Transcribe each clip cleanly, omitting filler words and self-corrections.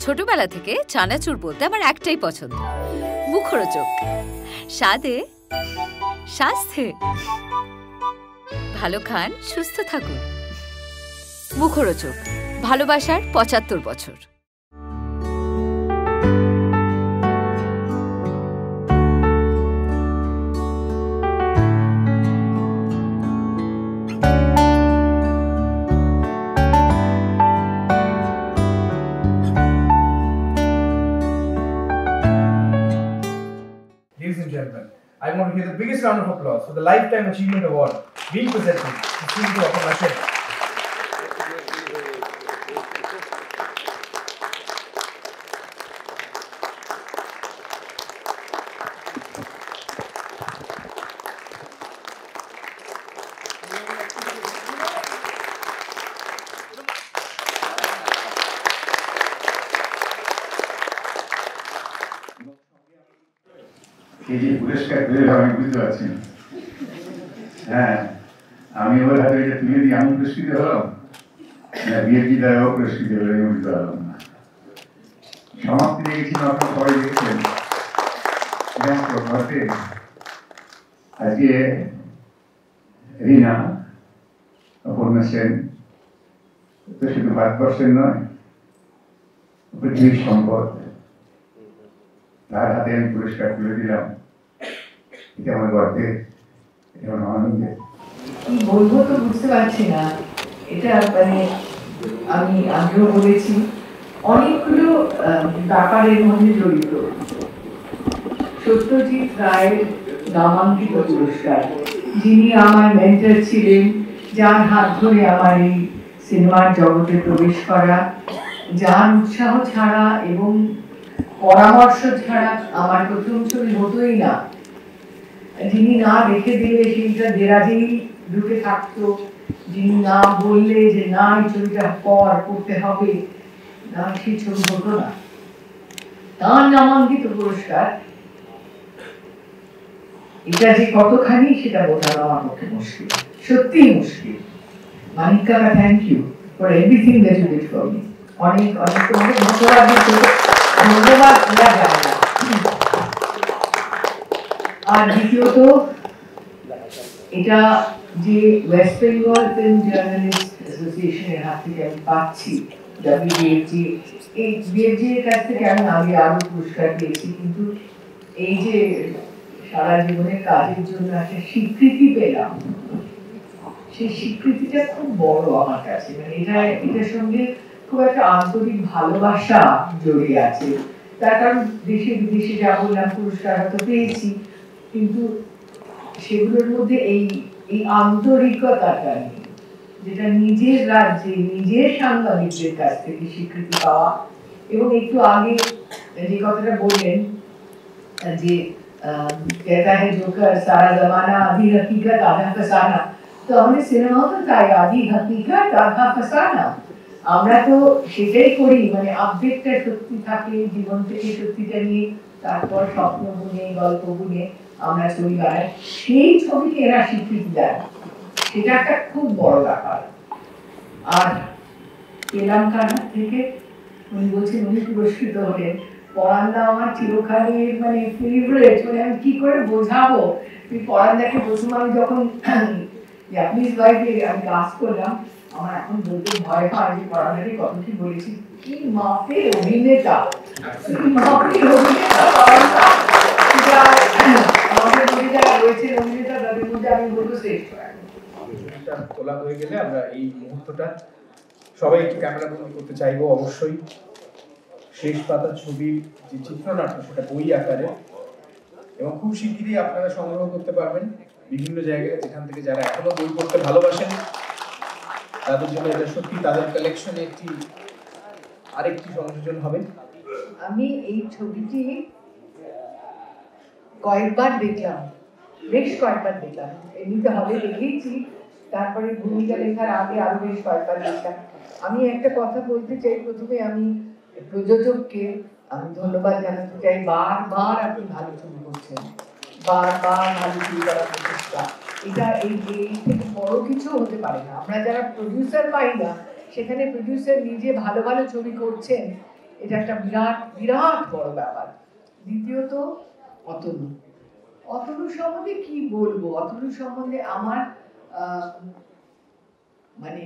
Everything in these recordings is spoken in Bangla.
ছোটবেলা থেকে চানাচুর বলতে আমার একটাই পছন্দ, মুখরোচক। স্বাদে, স্বাস্থ্যে। ভালো খান, সুস্থ থাকুন। মুখরোচক, ভালোবাসার ৭৫ বছর। Ladies and gentlemen, I want to hear the biggest round of applause for the Lifetime Achievement Award being presented to Srinidhi Appanashen. এই যে পুরস্কার পেয়ে আমি বুঝতে পারছি না। হ্যাঁ, আমি ওর হাতে এটা তুলে দিয়ে আমি পুরস্কৃত হলাম না, বিএনপি দ্বারাও পুরস্কৃত হলে আমি বুঝতে পারলাম না। সমাপ্তি দেখেছি, আপনারা সবাই দেখেছেন। প্রভাতে আজকে রিনা অপর্ণা সেন তো শুধু ভারতবর্ষের নয়, পৃথিবীর সম্পদ। তার হাতে আমি পুরস্কার তুলে দিলাম। এটা আমার গর্বে, এটা আমার আনন্দে। কি বলবো তো বুঝতে পারছি না। এটা মানে আমি আগেও বলেছি, অনেকগুলো ব্যাপারের মধ্যে জড়িত। সত্যজিৎ রায়ের নামাঙ্কিত পুরস্কার, যিনি আমার মেন্টর ছিলেন, যার হাত ধরে আমার এই সিনেমার জগতে প্রবেশ করা, যার উৎসাহ ছাড়া এবং পরামর্শ ছাড়া আমার প্রথম ছবি হতোই না, যিনি না দেখে দিলে সেইটা দেরাজেই ঢুকে থাকতো, যিনি না বললে যে না এই ছবিটা করতে হবে না, সেই ছবি হতো না। তার নামাঙ্কিত পুরস্কার, এটা যে কতখানি সেটা বোঝানো আমার পক্ষে মুশকিল, সত্যিই মুশকিল। মানিক কাকা, thank you for everything that you did for me. অনেক অনেক তোমাকে ধন্যবাদ দেওয়া যায় না। আর দ্বিতীয়ত, এটা যে ওয়েস্ট বেঙ্গল ফিল্ম জার্নালিস্ট অ্যাসোসিয়েশনের হাত থেকে আমি পাচ্ছি, WBFG, এই বিএফজি এর কাছ থেকে আমি আগে আরো পুরস্কার পেয়েছি, কিন্তু এই যে সারা জীবনের কাজের জন্য একটা স্বীকৃতি পেলাম, সেই স্বীকৃতিটা খুব বড় আমার কাছে। মানে এটার সঙ্গে খুব একটা আন্তরিক ভালোবাসা জড়িয়ে আছে। তার কারণ দেশে বিদেশে যা বললাম পুরস্কার হয়তো পেয়েছি, কিন্তু সেগুলোর মধ্যে এই আন্তরিকতাটা নেই, যেটা নিজের রাজ্যে নিজের সাংবাদিকদের কাছ থেকে স্বীকৃতি পাওয়া। এবং একটু আগে যে কথাটা বললেন যে कहता है जोकर सारा जमाना आधी हकीकत आधा फसाना, তো আমাদের সিনেমাও তো তাই, আधी हकीकत आधा फसाना। আমরা তো সেটাই করি, মানে অর্ধেকটা সত্যি থাকে জীবন থেকে, সত্যিটা নিয়ে তারপর স্বপ্ন বুনে গল্প বুনে আমরা ছবি বানাই। সেই ছবিকে এরা স্বীকৃতি দেয়, সেটা একটা খুব বড় ব্যাপার। আর পেলাম কার হাত থেকে, উনি বলছেন উনি পুরস্কৃত হলেন। পরান্দা আমার চিরকালের মানে ফেভারিট, মানে আমি কি করে বোঝাবো। পরান্দাকে প্রথম আমি যখন জাপানিজ ওয়াইফে আমি কাজ করলাম, আমার এখন বলতে ভয় হয় যে পরান্দাকে কত কি বলেছি, কি মাপের অভিনেতা, কি মাপের অভিনেতা পরান্দা। আমাদের মধ্যে যারা রয়েছে অভিনেতা, তাদের মধ্যে আমি বলবো শ্রেষ্ঠ। তোলা হয়ে গেলে আমরা এই মুহূর্তটা সবাই একটু ক্যামেরা বন্দি করতে চাইবো অবশ্যই। শেষ পাতা ছবির যে চিত্রনাট্য, সেটা বই আকারে, এবং খুব শিগগিরই আপনারা সংগ্রহ করতে পারবেন বিভিন্ন জায়গায়, যেখান থেকে যারা এখনো বই পড়তে ভালোবাসেন তাদের জন্য এটা সত্যি তাদের কালেকশনে আরেকটি সংযোজন হবে। আমি এই ছবিটি কয়েকবার দেখলাম, বেশ কয়েকবার দেখলাম, এমনিতে হবে দেখেইছি, তারপরে ভূমিকা লেখার আগে আরো বেশ কয়েকবার দেখলাম। আমি একটা কথা বলতে চাই, প্রথমে আমি প্রযোজককে আমি ধন্যবাদ জানাতে চাই। বারবার আপনি ভালো ছবি করছেন, বারবার ভালো ছবি করার প্রচেষ্টা, এটা এই থেকে বড় কিছু হতে পারে না। আমরা যারা প্রডিউসার পাই না, সেখানে প্রডিউসার নিজে ভালো ভালো ছবি করছেন, এটা একটা বিরাট বিরাট বড় ব্যাপার। দ্বিতীয়ত অতনু সম্বন্ধে কি বলবো? অতনু সম্বন্ধে আমার মানে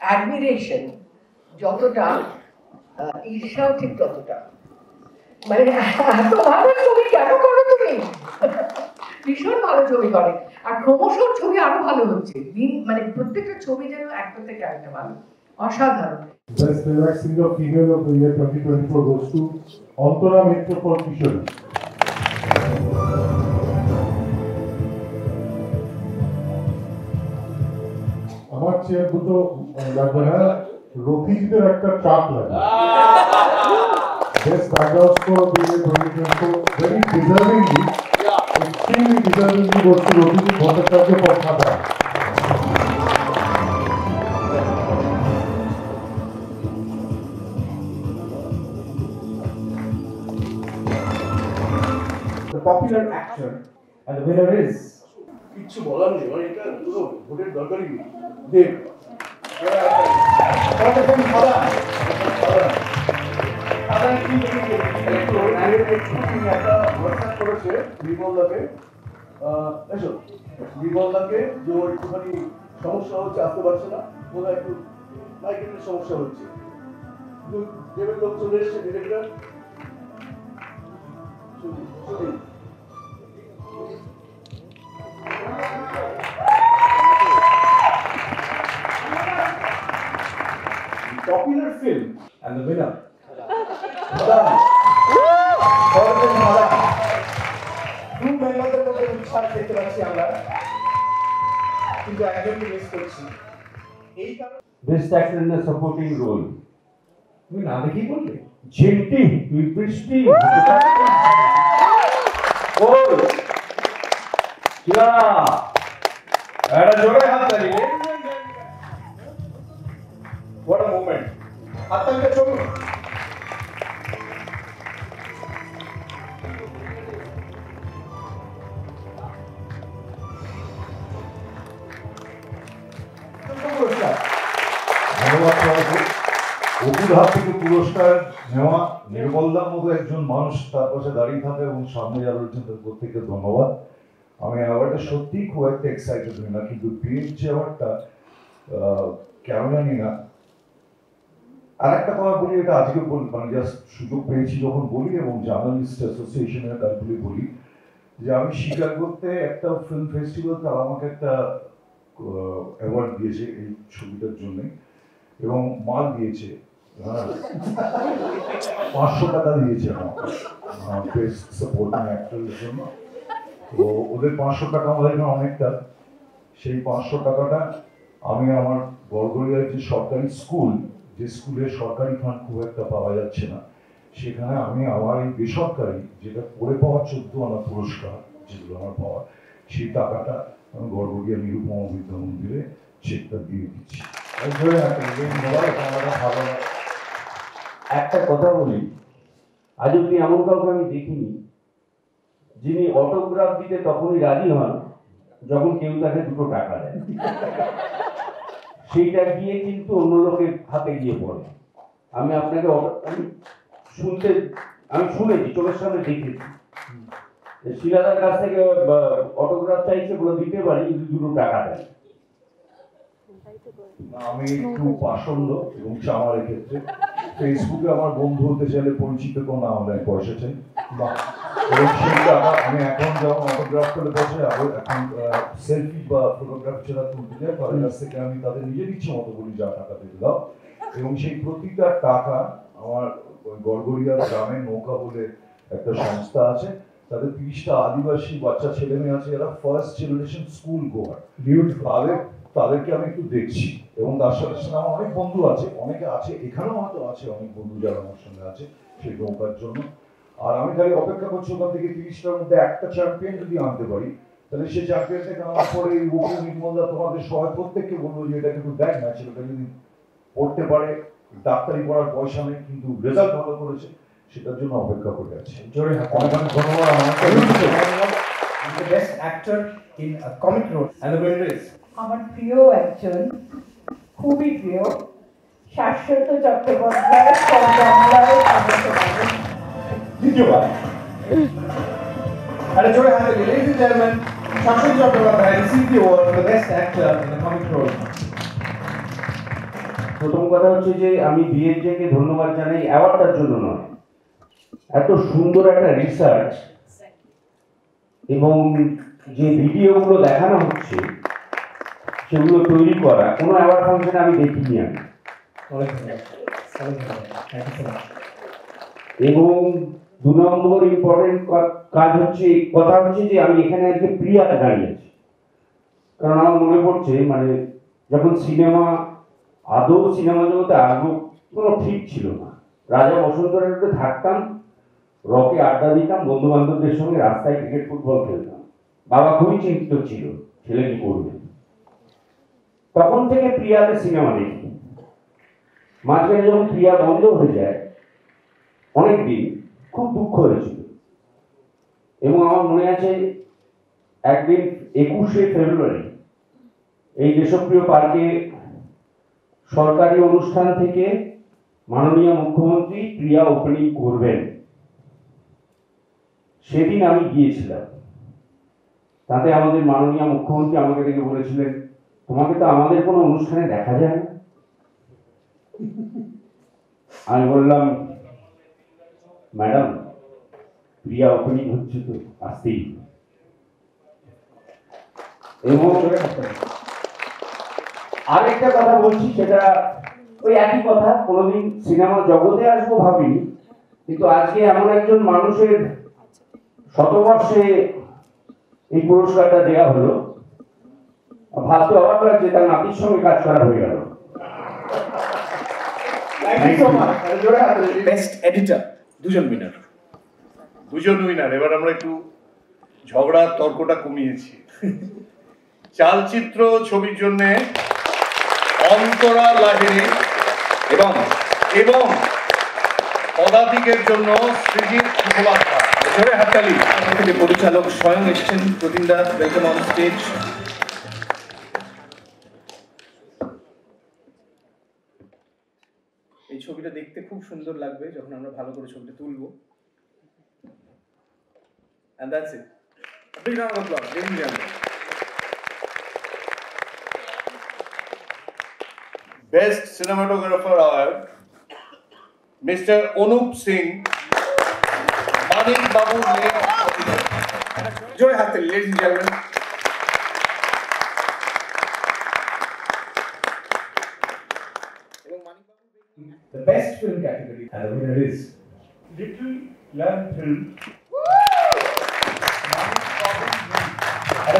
অ্যাডমিরেশন যতটা, ঈর্ষাও ঠিক ততটা। মানে এত ভালো ছবি কেন করো তুমি? ভীষণ ভালো ছবি করে, আর ক্রমশ ছবি আরো ভালো হচ্ছে। মানে প্রত্যেকটা ছবি যেন একটা থেকে আরেকটা ভালো, অসাধারণ। Best Playback Singer Female of the Year 2024 goes to Antara Mitra for Kishore. আমার চেয়ার দুটো লাগবে না, রথিজিদের একটা ট্রাক লাগবে। Best background score of the year 2024, very deservingly, extremely deservingly goes to Rothiji Bhattacharya for Khata. The popular actor and the winner is কিচ্ছু বলার নেই, মানে এটা পুরো ভোটের দরকারই নেই। দেব করেছে বিমলদাকে, বিমলদাকে যে একটুখানি সমস্যা হচ্ছে, আসতে পারছে না, বোধহয় একটু মাইগ্রেনের সমস্যা হচ্ছে। দেবের লোক চলে এসছে, director popular film and the winner. Two memberদের মধ্যে উৎসাহ দেখতে পাচ্ছি আমরা, কিন্তু একজনকে মিস করছি। এই কারণে Best actor in a supporting role. তুমি না দেখি বললে ঝিলটি, তুই বৃষ্টি। একটা জোরে হাত তালি। What a moment! হাত তালিটা চলুন। অপুর হাত থেকে পুরস্কার নেওয়া, নির্মলদার মতো একজন মানুষ তার পাশে দাঁড়িয়ে থাকে এবং সামনে যারা রয়েছেন তাদের প্রত্যেককে ধন্যবাদ। আমি অ্যাওয়ার্ডটা সত্যিই খুব একটা এক্সাইটেড হই না, কিন্তু বিয়ের যে অ্যাওয়ার্ডটা কেন জানি না। আর একটা কথা বলি, এটা আজকে বলি, মানে জাস্ট সুযোগ পেয়েছি যখন বলি, এবং জার্নালিস্ট অ্যাসোসিয়েশনের কাজগুলি বলি, যে আমি স্বীকার করতে একটা ফিল্ম ফেস্টিভ্যাল তারা আমাকে একটা অ্যাওয়ার্ড দিয়েছে এই ছবিটার জন্যে, এবং মাল দিয়েছে, 500 টাকা দিয়েছে আমার বেস্ট সাপোর্টিং অ্যাক্টরের জন্য। তো ওদের 500 টাকা আমাদের অনেকটা, সেই 500 টাকাটা আমি আমার গড়গড়িয়ার যে সরকারি স্কুল, যে স্কুলে সরকারি ফান্ড খুব একটা পাওয়া যাচ্ছে না, সেখানে আমি আমার এই বেসরকারি যেটা করে পাওয়া 14 আনা পুরস্কার যেগুলো আমার পাওয়া, সেই টাকাটা আমি গড়গড়িয়া নিরুপমা বিদ্যা মন্দিরে চেকটা দিয়ে দিচ্ছি। একটা কথা বলি, আজ অব্দি এমন কাউকে আমি দেখিনি যিনি অটোগ্রাফ দিতে তখনই রাজি হন যখন কেউ তাকে 2 টাকা দেয়। সেইটা গিয়ে কিন্তু অন্য লোকের হাতে গিয়ে পড়ে। আমি আপনাকে আমি শুনেছি, চোখের সামনে দেখেছি, শিলাদার কাছ থেকে অটোগ্রাফ চাইছে, বলে দিতে পারি, 2 টাকা দেয়। আমি একটু পাষণ্ড এবং আমার ক্ষেত্রে ফেসবুকে আমার বন্ধু হতে চাইলে পরিচিত কোনো নাম নেই, পয়সা চাই। এবং সেই টাকা আমি এখন যখন অটোগ্রাফ করে বসে, এখন সেলফি বা ফটোগ্রাফ ছাড়া তুলতে যাই, তাদের কাছ থেকে আমি তাদের নিজের ইচ্ছে মতো বলি যা টাকা দিয়ে দাও, এবং সেই প্রতিটা টাকা আমার গড়গড়িয়া গ্রামের নৌকা বলে একটা সংস্থা আছে, তাদের 30টা আদিবাসী বাচ্চা ছেলে মেয়ে আছে, এরা ফার্স্ট জেনারেশন স্কুল গোয়ার, তাদেরকে আমি একটু দেখছি। এবং তার সাথে সাথে আমার অনেক বন্ধু আছে, অনেকে আছে এখানেও হয়তো আছে অনেক বন্ধু যারা আমার সঙ্গে আছে সেই নৌকার জন্য। আর আমি খালি অপেক্ষা করছি ওখান থেকে 30টার মধ্যে একটা চ্যাম্পিয়ন যদি আনতে পারি, তাহলে সেই চ্যাম্পিয়নটাকে আনার পরে এই উপর নির্মলদা তোমাদের সবাই প্রত্যেককে বলবো যে এটা কিন্তু দেখ না, ছেলেটা যদি পড়তে পারে, ডাক্তারি পড়ার পয়সা নেই কিন্তু রেজাল্ট ভালো করেছে, সেটার জন্য অপেক্ষা করে আছে। জোরে অনেক অনেক ধন্যবাদ। the best actor in a comic role and the winner is আমার প্রিয় একজন, খুবই প্রিয়, শাশ্বত চট্টোপাধ্যায় বাংলায় দ্বিতীয়বার একটা জোরে হাতে ladies and gentlemen, Shashwata Chattopadhyay received the award for the best actor in a comic role. প্রথম কথা হচ্ছে যে আমি বিএনজেকে ধন্যবাদ জানাই অ্যাওয়ার্ডটার জন্য নয়, এত সুন্দর একটা রিসার্চ এবং যে ভিডিওগুলো দেখানো হচ্ছে সেগুলো তৈরি করা কোনো অ্যাওয়ার্ড ফাংশনে আমি দেখিনি আমি। এবং 2 নম্বর ইম্পর্টেন্ট কাজ হচ্ছে কথা হচ্ছে যে আমি এখানে আজকে প্রিয়া দাঁড়িয়েছি, কারণ আমার মনে পড়ছে মানে যখন সিনেমা আদৌ সিনেমা জগতে আসবো কোনো ঠিক ছিল না। রাজা বসন্ত রায়তে থাকতাম, রকে আড্ডা দিতাম, বন্ধু বান্ধবদের সঙ্গে রাস্তায় ক্রিকেট ফুটবল খেলতাম। বাবা খুবই চিন্তিত ছিল ছেলে কি করবে। তখন থেকে প্রিয়াতে সিনেমা দেখি। মাঝখানে যখন প্রিয়া বন্ধ হয়ে যায় অনেকদিন খুব দুঃখ হয়েছিল। এবং আমার মনে আছে একদিন 21শে ফেব্রুয়ারি এই দেশপ্রিয় পার্কে সরকারি অনুষ্ঠান থেকে মাননীয় মুখ্যমন্ত্রী প্রিয়া ওপেনিং করবেন, সেদিন আমি গিয়েছিলাম। তাতে আমাদের মাননীয় মুখ্যমন্ত্রী আমাকে ডেকে বলেছিলেন, তোমাকে তো আমাদের কোনো অনুষ্ঠানে দেখা যায় না। আমি বললাম, ম্যাডাম প্রিয়া ওপেনিং হচ্ছে তো আসতেই। এবং আরেকটা কথা বলছি, সেটা ওই একই কথা, কোনোদিন সিনেমা জগতে আসবো ভাবিনি, কিন্তু আজকে এমন একজন মানুষের শতবর্ষে এই পুরস্কারটা দেওয়া হলো, ভাবতে অবাক লাগছে তার নাতির সঙ্গে কাজ করা হয়ে গেল। বেস্ট এডিটর দুজন উইনার। এবার আমরা একটু ঝগড়া তর্কটা কমিয়েছি। চালচিত্র ছবির জন্য অন্তরা লাহিড়ী এবং এবং পদাতিকের জন্য সৃজিত মুখোপাধ্যায়। জোরে হাততালি। পরিচালক স্বয়ং এসেছেন, প্রতিন্দা, ওয়েলকাম অন স্টেজ। এই ছবিটা দেখতে খুব সুন্দর লাগবে যখন আমরা ভালো করে ছবিটা তুলবো। And that's it. A big round of applause, ladies and gentlemen. Best Cinematographer Award, Mr. Anup Singh, Manik Babu. জোরে হাততালি, ladies and gentlemen. The best film category, and the winner is Little Lamb Film.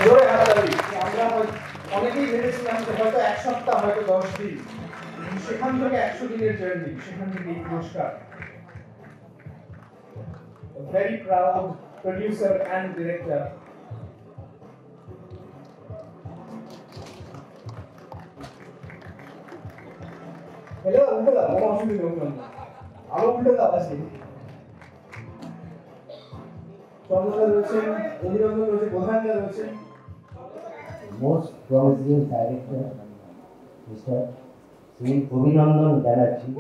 জোরে হাততালি। আমরা অনেকেই ভেবেছিলাম যে হয়তো 1 সপ্তাহ, হয়তো 10 দিন, সেখান থেকে 100 দিনের জার্নি, সেখান থেকে এই পুরস্কার। A very proud producer and director. Hello, hello, কোনো অসুবিধা নেই। আলো উল্টে দাও আছে। চন্দ্রদা রয়েছেন, অভিনন্দন রয়েছে, প্রধানদা রয়েছেন। Most promising director, Mr. Sri Abhinandan Banerjee.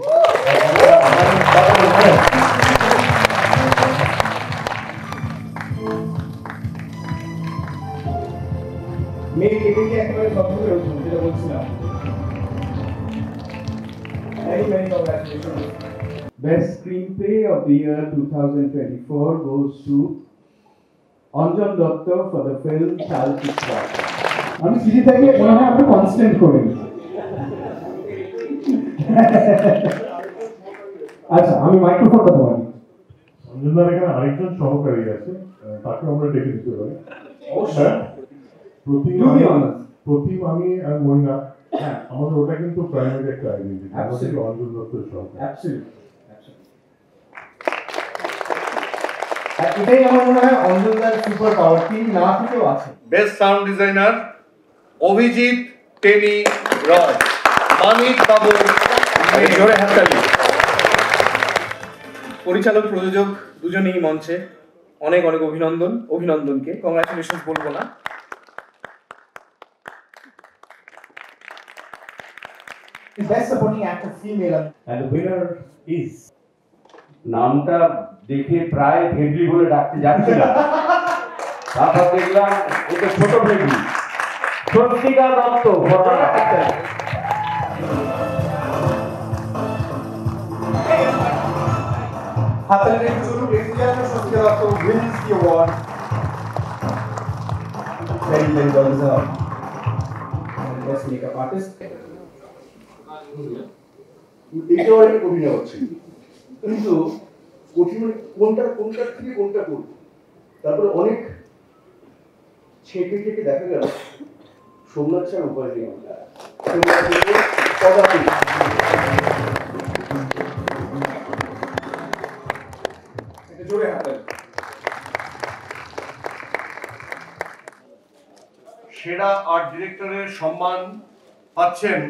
মেয়ে কেটে একেবারে সব করে উঠুন, যেটা বলছিলাম। Many congratulations. Best Screenplay of the year 2024 goes to Anjan Datta for the film Chalchitra. আমি সিজি থেকে মনে হয় আপনি কনস্ট্যান্ট করেন। আচ্ছা, আমি মাইক্রোফোনটা ধরি। অঞ্জনদার এখানে আরেকজন সহকারী আছে, তাকে আমরা ডেকে দিতে পারি। অবশ্যই। প্রতিম আমি আর মহিনা, আমাদের ওটা কিন্তু প্রাইমারি একটা আইডেন্টিটি, আমাদের অঞ্জন দত্তের সহকারী। এটাই আমার মনে হয় অঞ্জনদার সুপার পাওয়ার, তিনি না থেকেও আছে। বেস্ট সাউন্ড ডিজাইনার অভিজিৎ টেনি রয়, মানিক বাবু। জোরে হাততালি। পরিচালক প্রযোজক দুজনেই মঞ্চে, অনেক অনেক অভিনন্দনকে কংগ্রাচুলেশন বলবো না। Best Supporting Actor Female. And the winner is নামটা দেখে প্রায় ভেবলি বলে ডাকতে যাচ্ছিলাম, তারপর দেখলাম এটা ছোট ভেবলি, স্বস্তিকা দত্ত। হাতালি রেখে চলুন, রেখে Swastika Dutta wins the award. Very well deserved. And best makeup artist. এটা অনেক অভিনয় হচ্ছে, কিন্তু কঠিন কোনটার থেকে কোনটা করবো, তারপরে অনেক ছেঁকে দেখা গেল সোমনাথ স্যার উপায় নেই। জোরে হাতালি। সেরা আর্ট ডিরেক্টরের সম্মান পাচ্ছেন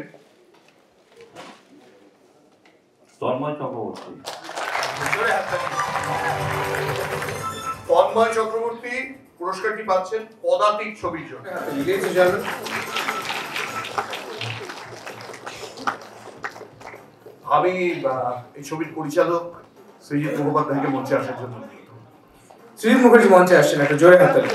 তন্ময় চক্রবর্তী। তন্ময় চক্রবর্তী পুরস্কারটি পাচ্ছেন পদাতিক ছবির জন্য। আমি এই ছবির পরিচালক সৃজিত মুখোপাধ্যায়কে মঞ্চে আসার জন্য। সৃজিত মুখার্জি মঞ্চে আসছেন, একটা জোরে হাতালি।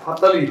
হাততালি।